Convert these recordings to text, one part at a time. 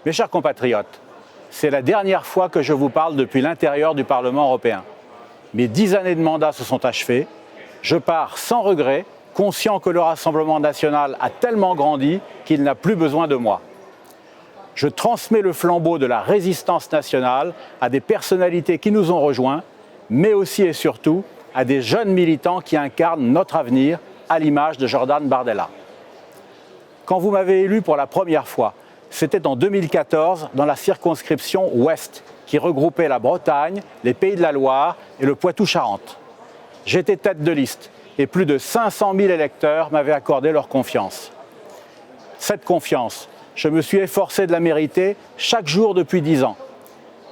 Mes chers compatriotes, c'est la dernière fois que je vous parle depuis l'intérieur du Parlement européen. Mes 10 années de mandat se sont achevées. Je pars sans regret, conscient que le Rassemblement national a tellement grandi qu'il n'a plus besoin de moi. Je transmets le flambeau de la résistance nationale à des personnalités qui nous ont rejoints, mais aussi et surtout à des jeunes militants qui incarnent notre avenir, à l'image de Jordan Bardella. Quand vous m'avez élu pour la première fois, c'était en 2014 dans la circonscription Ouest, qui regroupait la Bretagne, les Pays de la Loire et le Poitou-Charentes. J'étais tête de liste et plus de 500 000 électeurs m'avaient accordé leur confiance. Cette confiance, je me suis efforcé de la mériter chaque jour depuis 10 ans.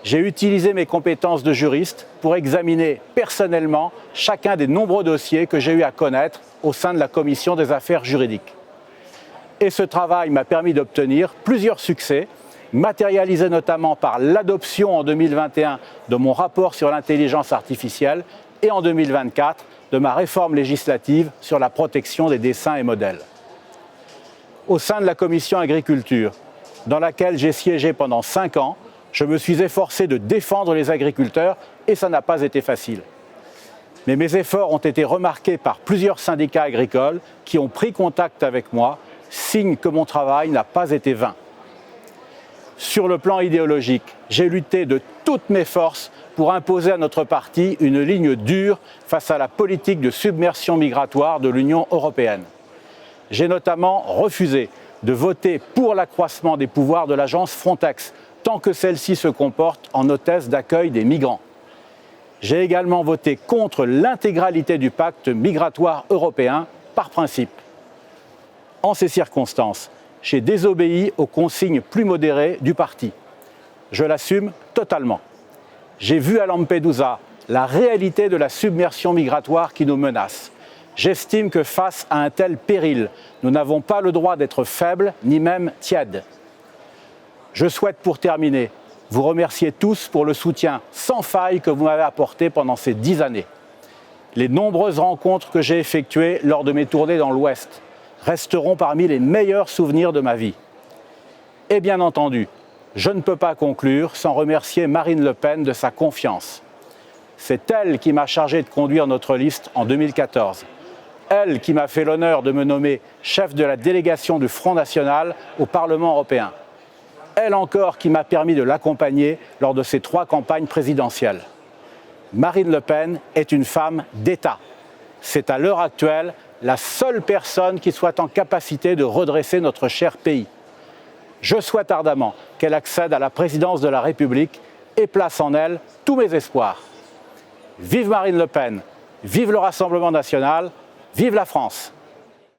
J'ai utilisé mes compétences de juriste pour examiner personnellement chacun des nombreux dossiers que j'ai eu à connaître au sein de la Commission des affaires juridiques. Et ce travail m'a permis d'obtenir plusieurs succès, matérialisés notamment par l'adoption en 2021 de mon rapport sur l'intelligence artificielle et en 2024 de ma réforme législative sur la protection des dessins et modèles. Au sein de la Commission agriculture, dans laquelle j'ai siégé pendant 5 ans, je me suis efforcé de défendre les agriculteurs et ça n'a pas été facile. Mais mes efforts ont été remarqués par plusieurs syndicats agricoles qui ont pris contact avec moi, signe que mon travail n'a pas été vain. Sur le plan idéologique, j'ai lutté de toutes mes forces pour imposer à notre parti une ligne dure face à la politique de submersion migratoire de l'Union européenne. J'ai notamment refusé de voter pour l'accroissement des pouvoirs de l'agence Frontex, tant que celle-ci se comporte en hôtesse d'accueil des migrants. J'ai également voté contre l'intégralité du pacte migratoire européen, par principe. En ces circonstances, j'ai désobéi aux consignes plus modérées du parti. Je l'assume totalement. J'ai vu à Lampedusa la réalité de la submersion migratoire qui nous menace. J'estime que face à un tel péril, nous n'avons pas le droit d'être faibles, ni même tièdes. Je souhaite pour terminer vous remercier tous pour le soutien sans faille que vous m'avez apporté pendant ces 10 années. Les nombreuses rencontres que j'ai effectuées lors de mes tournées dans l'Ouest resteront parmi les meilleurs souvenirs de ma vie. Et bien entendu, je ne peux pas conclure sans remercier Marine Le Pen de sa confiance. C'est elle qui m'a chargé de conduire notre liste en 2014. Elle qui m'a fait l'honneur de me nommer chef de la délégation du Front National au Parlement européen. Elle encore qui m'a permis de l'accompagner lors de ses 3 campagnes présidentielles. Marine Le Pen est une femme d'État. C'est à l'heure actuelle la seule personne qui soit en capacité de redresser notre cher pays. Je souhaite ardemment qu'elle accède à la présidence de la République et place en elle tous mes espoirs. Vive Marine Le Pen, vive le Rassemblement national, vive la France!